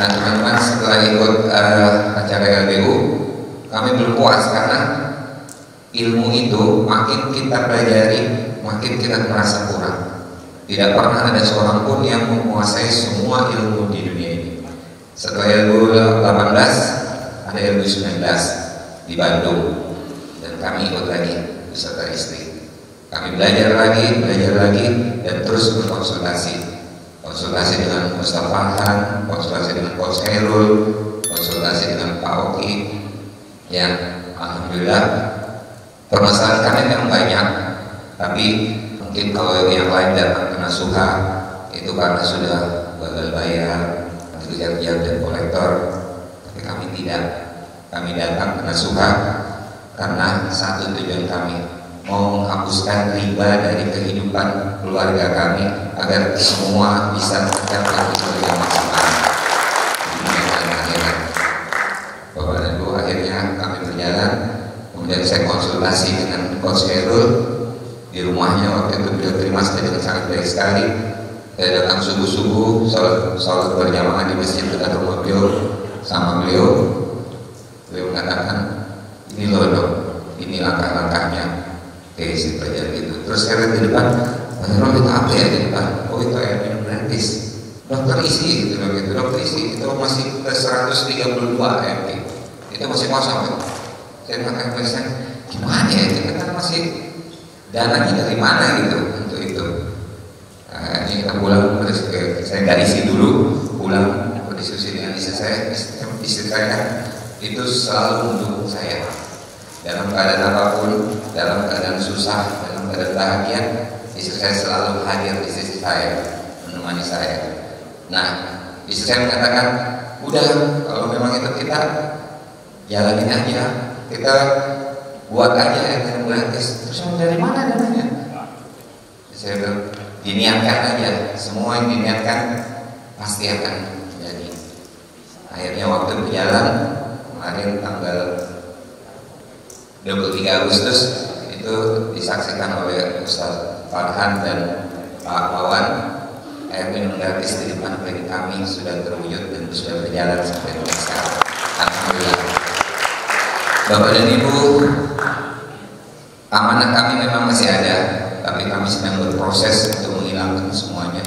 Nah teman-teman, setelah ikut acara LBU, kami belum puas karena ilmu itu makin kita pelajari, makin kita merasa kurang. Tidak pernah ada seorang pun yang menguasai semua ilmu di dunia ini. Setelah LBU 18, ada LBU 19 di Bandung, dan kami ikut lagi beserta istri. Kami belajar lagi, dan terus berkonsultasi. Konsultasi dengan Ustaz Farhan, konsultasi dengan Coach Herul, konsultasi dengan Pak Oki. Yang alhamdulillah permasalahan kami memang banyak, tapi mungkin kalau yang lain datang kena suha itu karena sudah gagal bayar, kejar-kejar dan kolektor. Tapi kami tidak, kami datang kena suha karena satu tujuan kami, mau menghapuskan riba dari kehidupan keluarga kami agar semua bisa mencapai hasil yang maksimal di dunia dan akhirat. Bapak dan Ibu, akhirnya kami berjalan. Kemudian saya konsultasi dengan Coach Herul di rumahnya. Waktu itu beliau terima saya dengan sangat baik sekali. Saya datang subuh-subuh, sholat berjamaah di masjid dekat rumah beliau sama beliau. Beliau mengatakan, ini loh dok, ini langkah-langkahnya. Oke, saya pelajari itu. Terus saya lihat di depan, Pak itu apa ya di depan? Oh itu air minum gratis. Dokter isi gitu loh gitu. Dokter isi itu masih 132 mg. Itu masih kosong kan? Saya makan pasien, gimana ya? Itu kan masih dananya dari mana gitu untuk itu. Nah, ini kita pulang, terus saya nggak isi dulu, pulang berdiskusi dengan istri saya itu selalu mendukung saya. Dalam keadaan apapun, dalam keadaan susah, dalam keadaan bahagia, istri saya selalu hadir di sisi saya, menemani saya. Nah, istri saya mengatakan, udah kalau memang itu kita jalanin aja, kita buat aja yang gratis. Terus dari mana dananya? Saya bilang, diniatkan aja, semua yang diniatkan pasti akan jadi. Akhirnya waktu berjalan, kemarin tanggal 23 Agustus itu disaksikan oleh Ustaz Farhan dan Pak Wawan. Air minum gratis di depan klinik kami sudah terwujud dan sudah berjalan sampai sekarang. Alhamdulillah. Bapak dan Ibu, amanah kami memang masih ada, tapi kami sedang berproses untuk menghilangkan semuanya.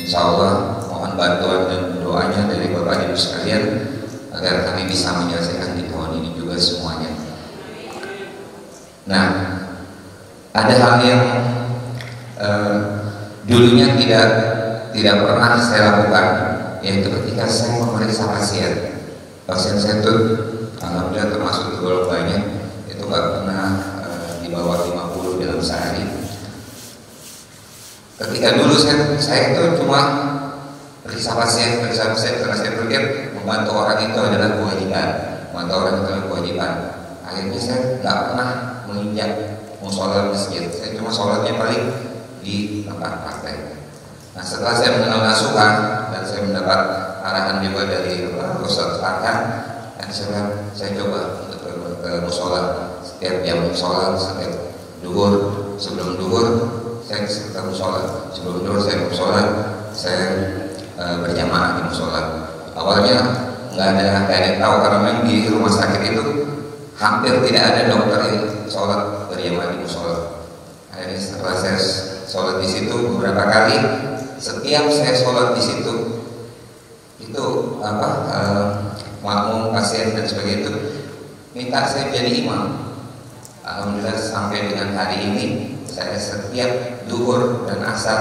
Insya Allah mohon bantuan dan doanya dari Bapak Ibu sekalian agar kami bisa menyelesaikan di tahun ini juga semuanya. Nah, ada hal yang dulunya tidak pernah saya lakukan, yaitu ketika saya memeriksa pasien saya itu alhamdulillah termasuk tergolong banyak, itu nggak pernah di bawah 50 dalam sehari. Ketika dulu saya itu cuma periksa pasien karena saya pikir membantu orang itu adalah kewajiban, Akhirnya saya nggak pernah menginjak musola masjid. Saya cuma sholatnya paling di tempat praktek. Nah, setelah saya mengenal nasuhan dan saya mendapat arahan juga dari Ustaz Farhan, dan saya coba untuk ke musola setiap jam sholat, setiap duhur, sebelum duhur saya ke musola, sebelum duhur saya ke musola, saya berjamaah di musola. Awalnya nggak ada yang tahu karena memang di rumah sakit itu hampir tidak ada dokter yang sholat berjamaah di musola. Akhirnya setelah saya sholat di situ beberapa kali, setiap saya sholat di situ itu makmum, pasien dan sebagainya itu minta saya jadi imam. Alhamdulillah sampai dengan hari ini saya setiap duhur dan asar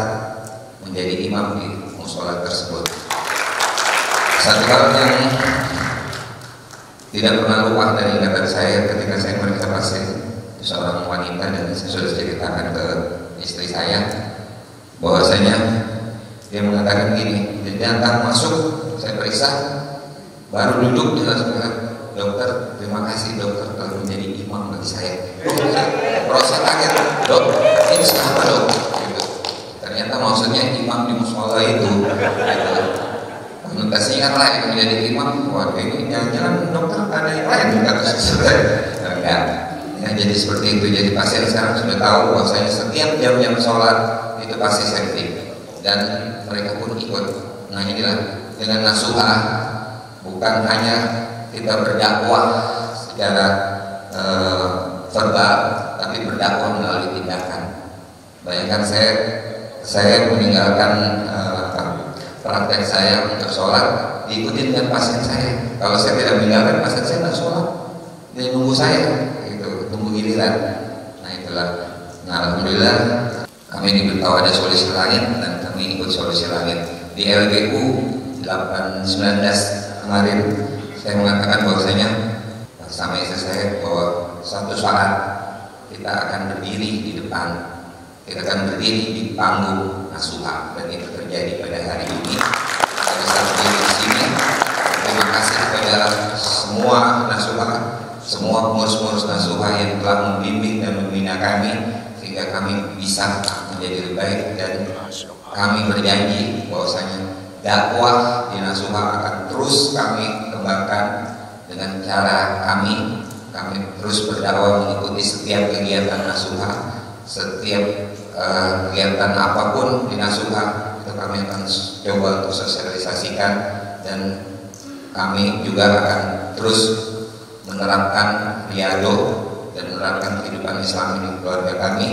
menjadi imam di musola tersebut. Satu hal yang tidak pernah lupa dari ingatan saya ketika saya meriksa pasien seorang wanita, dan saya sudah ceritakan ke istri saya bahwasanya dia mengatakan gini, dia datang masuk, saya periksa, baru duduk dia langsung bilang, dokter terima kasih dokter telah menjadi imam bagi saya. Proses kaget, dok ini siapa dok? Gitu. Ternyata maksudnya imam di musola itu. Konotasinya kan lain menjadi imam. Waduh, ini jangan-jangan dokter ada yang lain kata saya. Enggak. Ya, jadi seperti itu. Jadi pasien sekarang sudah tahu bahwasanya setiap jam-jam sholat itu pasti safety, dan mereka pun ikut Nah inilah dengan nasuhah, bukan hanya kita berdakwah secara verbal, tapi berdakwah melalui tindakan. Bayangkan saya meninggalkan praktek saya untuk sholat, diikuti dengan pasien saya. Kalau saya tidak meninggalkan, pasien saya nggak sholat, dia nunggu saya, gitu, tunggu giliran. Nah itulah. Nah alhamdulillah kami diberitahu ada solusi langit dan kami ikut solusi langit. Di LGU 819 kemarin saya mengatakan bahwasanya sama istri saya bahwa suatu saat kita akan berdiri di depan, kita akan berdiri di panggung nasuhah, dan itu terjadi pada hari ini. Pada saat berdiri di sini, terima kasih kepada semua nasuhah, semua pengurus-pengurus nasuhah yang telah membimbing dan membina kami sehingga kami bisa menjadi lebih baik, dan kami berjanji bahwasanya dakwah di nasuhah akan terus kami kembangkan dengan cara kami terus berdakwah mengikuti setiap kegiatan nasuhah, setiap kegiatan apapun di nasuhah itu kami akan coba untuk sosialisasikan, dan kami juga akan terus menerapkan riyadhah dan menerapkan kehidupan Islam di keluarga kami.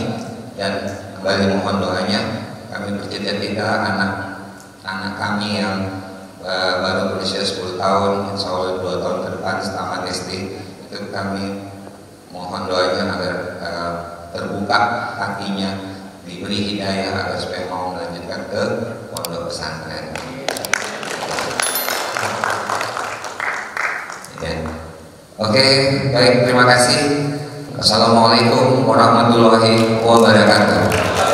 Dan kembali mohon doanya, kami bercita-cita anak kami yang baru berusia 10 tahun, insya Allah 2 tahun ke depan tamat SD, itu kami mohon doanya agar terbuka hatinya, diberi hidayah agar supaya mau melanjutkan ke pondok pesantren. Ya. Oke, baik, terima kasih. Assalamualaikum warahmatullahi wabarakatuh.